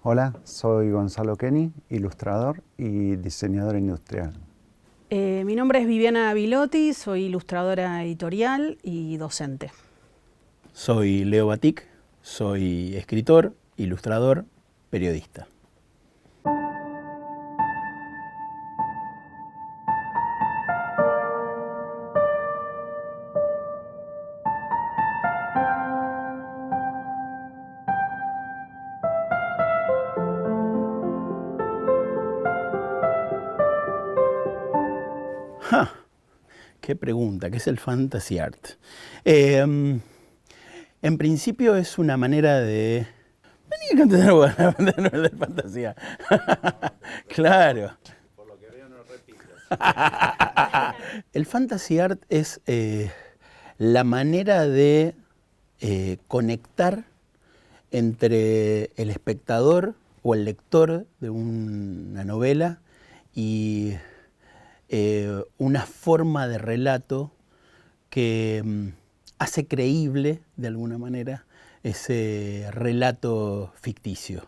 Hola, soy Gonzalo Kenny, ilustrador y diseñador industrial. Mi nombre es Viviana Bilotti, soy ilustradora editorial y docente. Soy Leo Batik, soy escritor, ilustrador, periodista. ¡Ja! ¡Qué pregunta! ¿Qué es el fantasy art? En principio es una manera de... Vení a cantar de fantasía. Claro. Por lo que veo no repites. El fantasy art es la manera de conectar entre el espectador o el lector de una novela y una forma de relato que hace creíble, de alguna manera, ese relato ficticio.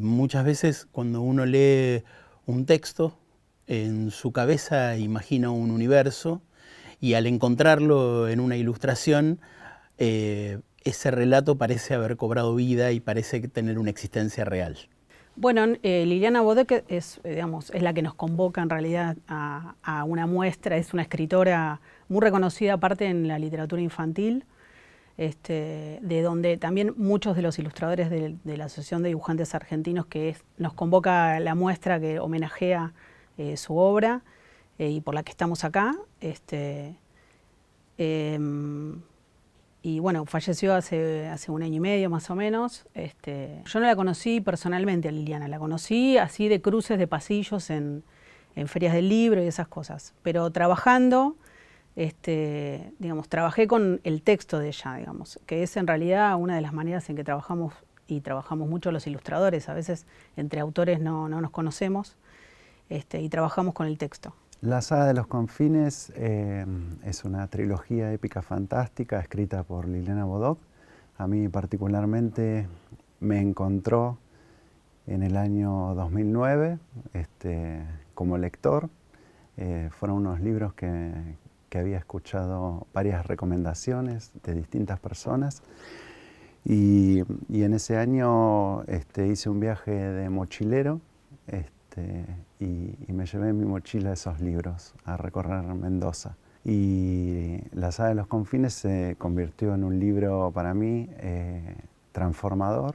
Muchas veces cuando uno lee un texto, en su cabeza imagina un universo y al encontrarlo en una ilustración, ese relato parece haber cobrado vida y parece tener una existencia real. Bueno, Liliana Bodek es la que nos convoca en realidad a una muestra, es una escritora muy reconocida aparte en la literatura infantil, de donde también muchos de los ilustradores de la Asociación de Dibujantes Argentinos nos convoca a la muestra que homenajea su obra y por la que estamos acá. Y bueno, falleció hace 1 año y medio más o menos. Yo no la conocí personalmente a Liliana, la conocí así de cruces de pasillos en ferias del libro y esas cosas. Pero trabajando, trabajé con el texto de ella, que es en realidad una de las maneras en que trabajamos y trabajamos mucho los ilustradores. A veces entre autores no nos conocemos y trabajamos con el texto. La saga de los confines es una trilogía épica fantástica escrita por Liliana Bodok. A mí particularmente me encontró en el año 2009 como lector. Fueron unos libros que había escuchado varias recomendaciones de distintas personas y en ese año hice un viaje de mochilero y me llevé en mi mochila esos libros a recorrer Mendoza. Y La saga de los confines se convirtió en un libro para mí transformador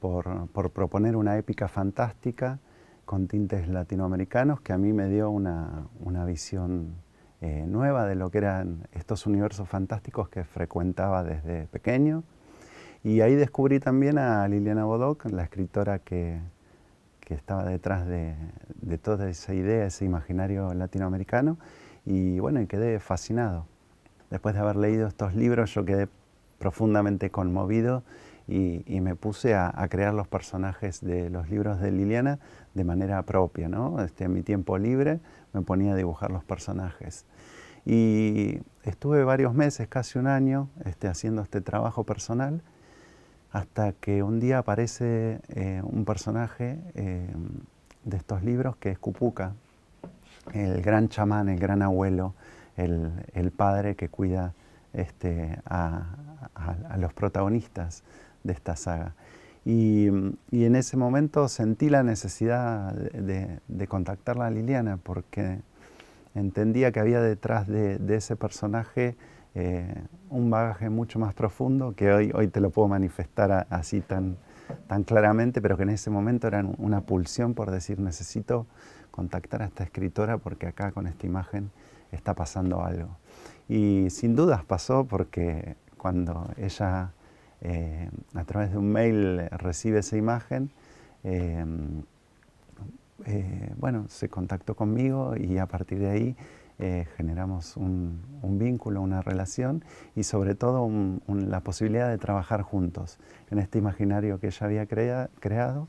por proponer una épica fantástica con tintes latinoamericanos que a mí me dio una visión nueva de lo que eran estos universos fantásticos que frecuentaba desde pequeño. Y ahí descubrí también a Liliana Bodok, la escritora que estaba detrás de toda esa idea, ese imaginario latinoamericano, y bueno, y quedé fascinado. Después de haber leído estos libros, yo quedé profundamente conmovido y me puse a crear los personajes de los libros de Liliana de manera propia, ¿no? En mi tiempo libre me ponía a dibujar los personajes. Y estuve varios meses, casi 1 año, haciendo este trabajo personal, hasta que un día aparece un personaje de estos libros que es Cupuca, el gran chamán, el gran abuelo, el padre que cuida a los protagonistas de esta saga. Y en ese momento sentí la necesidad de contactarla a Liliana porque entendía que había detrás de ese personaje un bagaje mucho más profundo que hoy te lo puedo manifestar así tan claramente, pero que en ese momento era una pulsión por decir necesito contactar a esta escritora porque acá con esta imagen está pasando algo. Y sin dudas pasó porque cuando ella a través de un mail recibe esa imagen, bueno, se contactó conmigo y a partir de ahí generamos un vínculo, una relación y sobre todo la posibilidad de trabajar juntos en este imaginario que ella había creado,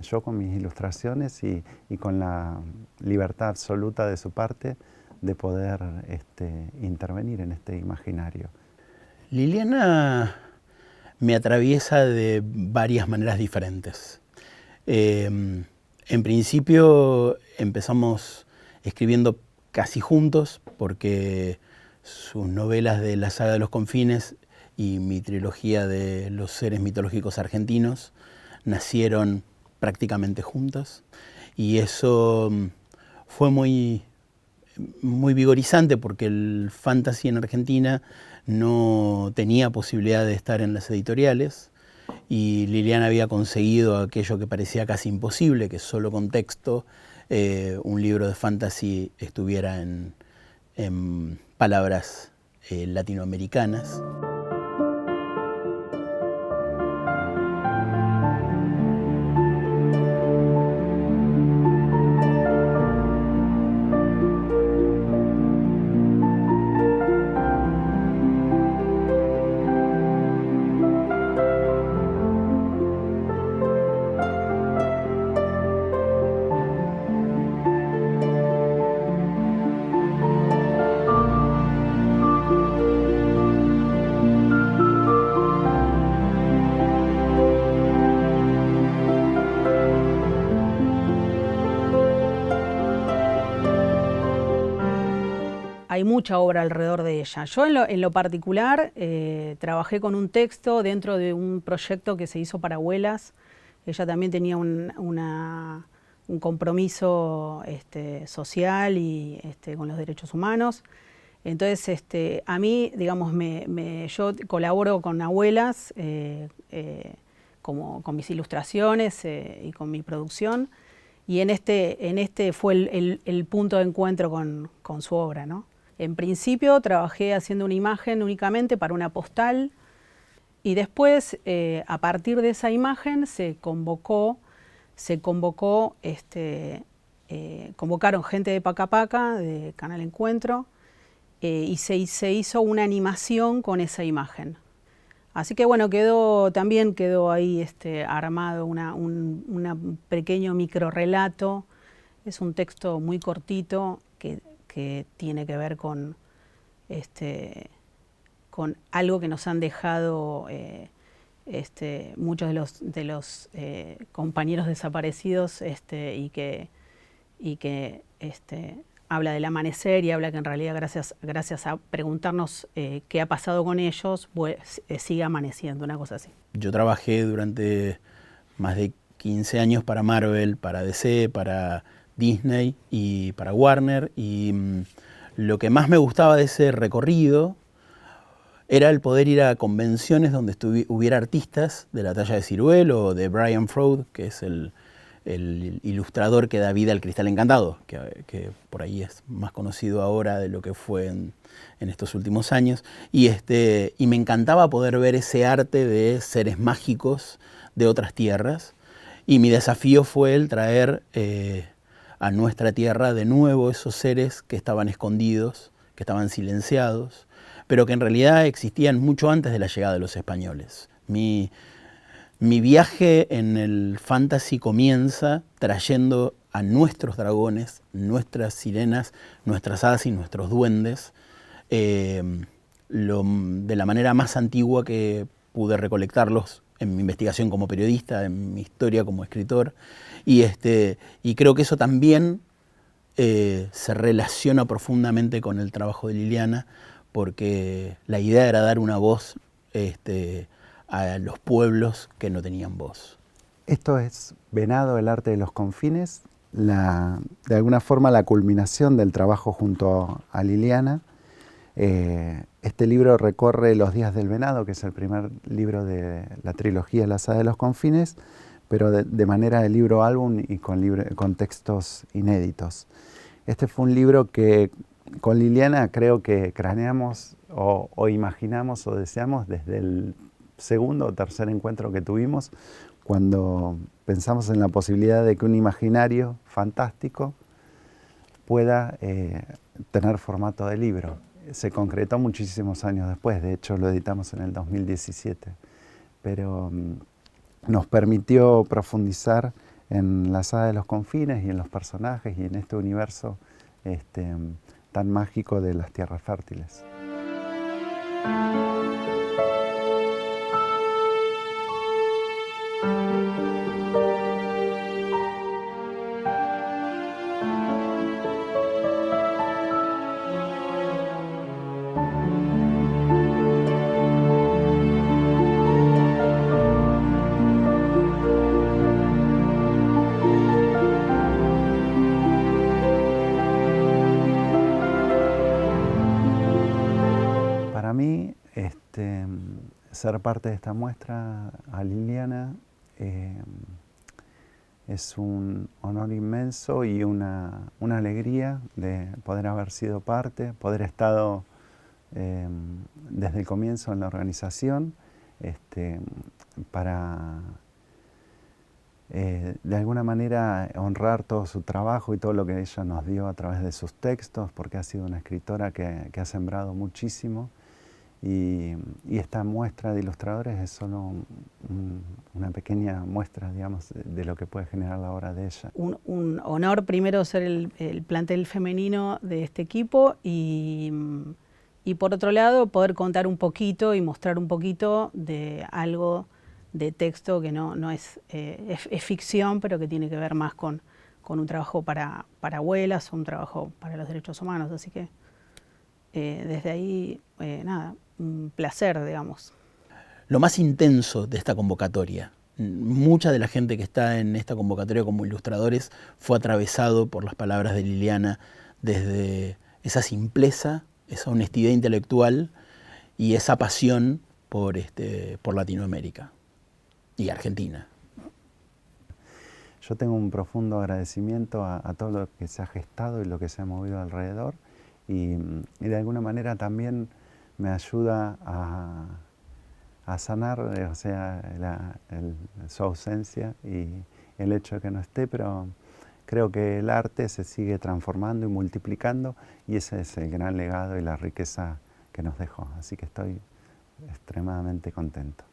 yo con mis ilustraciones y con la libertad absoluta de su parte de poder intervenir en este imaginario. Liliana me atraviesa de varias maneras diferentes. En principio empezamos escribiendo casi juntos, porque sus novelas de la saga de los confines y mi trilogía de los seres mitológicos argentinos nacieron prácticamente juntas, y eso fue muy vigorizante, porque el fantasy en Argentina no tenía posibilidad de estar en las editoriales, y Liliana había conseguido aquello que parecía casi imposible, que solo con texto un libro de fantasy estuviera en palabras latinoamericanas. Hay mucha obra alrededor de ella. Yo en lo particular trabajé con un texto dentro de un proyecto que se hizo para abuelas. Ella también tenía un compromiso social y con los derechos humanos. Entonces, a mí, digamos, yo colaboro con abuelas con mis ilustraciones y con mi producción. Y en este fue el punto de encuentro con su obra, ¿no? En principio trabajé haciendo una imagen únicamente para una postal, y después, a partir de esa imagen, convocaron gente de Paca Paca, de Canal Encuentro, y se hizo una animación con esa imagen. Así que bueno, también quedó ahí armado un pequeño microrrelato. Es un texto muy cortito que tiene que ver con algo que nos han dejado muchos de los compañeros desaparecidos, y que habla del amanecer, y habla que en realidad gracias a preguntarnos qué ha pasado con ellos, pues sigue amaneciendo, una cosa así. Yo trabajé durante más de 15 años para Marvel, para DC, para Disney y para Warner, y lo que más me gustaba de ese recorrido era el poder ir a convenciones donde hubiera artistas de la talla de Ciruel o de Brian Froud, que es el ilustrador que da vida al Cristal Encantado, que por ahí es más conocido ahora de lo que fue en estos últimos años. Y me encantaba poder ver ese arte de seres mágicos de otras tierras. Y mi desafío fue el traer a nuestra tierra de nuevo esos seres que estaban escondidos, que estaban silenciados, pero que en realidad existían mucho antes de la llegada de los españoles. Mi viaje en el fantasy comienza trayendo a nuestros dragones, nuestras sirenas, nuestras hadas y nuestros duendes, de la manera más antigua que pude recolectarlos en mi investigación como periodista, en mi historia como escritor, y creo que eso también se relaciona profundamente con el trabajo de Liliana, porque la idea era dar una voz a los pueblos que no tenían voz. Esto es Venado, el arte de los confines, de alguna forma la culminación del trabajo junto a Liliana. Este libro recorre los días del venado, que es el primer libro de la trilogía La saga de los confines, pero de manera de libro álbum y con textos inéditos. Este fue un libro que con Liliana creo que craneamos o imaginamos o deseamos desde el segundo o tercer encuentro que tuvimos, cuando pensamos en la posibilidad de que un imaginario fantástico pueda tener formato de libro. Se concretó muchísimos años después, de hecho lo editamos en el 2017, pero nos permitió profundizar en la saga de los confines y en los personajes y en este universo tan mágico de las tierras fértiles. ser parte de esta muestra a Liliana es un honor inmenso y una alegría de poder haber sido parte, poder estado desde el comienzo en la organización para de alguna manera honrar todo su trabajo y todo lo que ella nos dio a través de sus textos, porque ha sido una escritora que ha sembrado muchísimo. Y esta muestra de ilustradores es solo una pequeña muestra, digamos, de lo que puede generar la obra de ella. Un honor primero ser el plantel femenino de este equipo y por otro lado poder contar un poquito y mostrar un poquito de algo de texto que no es ficción, pero que tiene que ver más con un trabajo para abuelas o un trabajo para los derechos humanos. Así que desde ahí, nada, un placer, digamos. Lo más intenso de esta convocatoria, mucha de la gente que está en esta convocatoria como ilustradores fue atravesado por las palabras de Liliana, desde esa simpleza, esa honestidad intelectual y esa pasión por Latinoamérica y Argentina. Yo tengo un profundo agradecimiento a todo lo que se ha gestado y lo que se ha movido alrededor y de alguna manera también me ayuda a sanar, o sea, su ausencia y el hecho de que no esté, pero creo que el arte se sigue transformando y multiplicando y ese es el gran legado y la riqueza que nos dejó. Así que estoy extremadamente contento.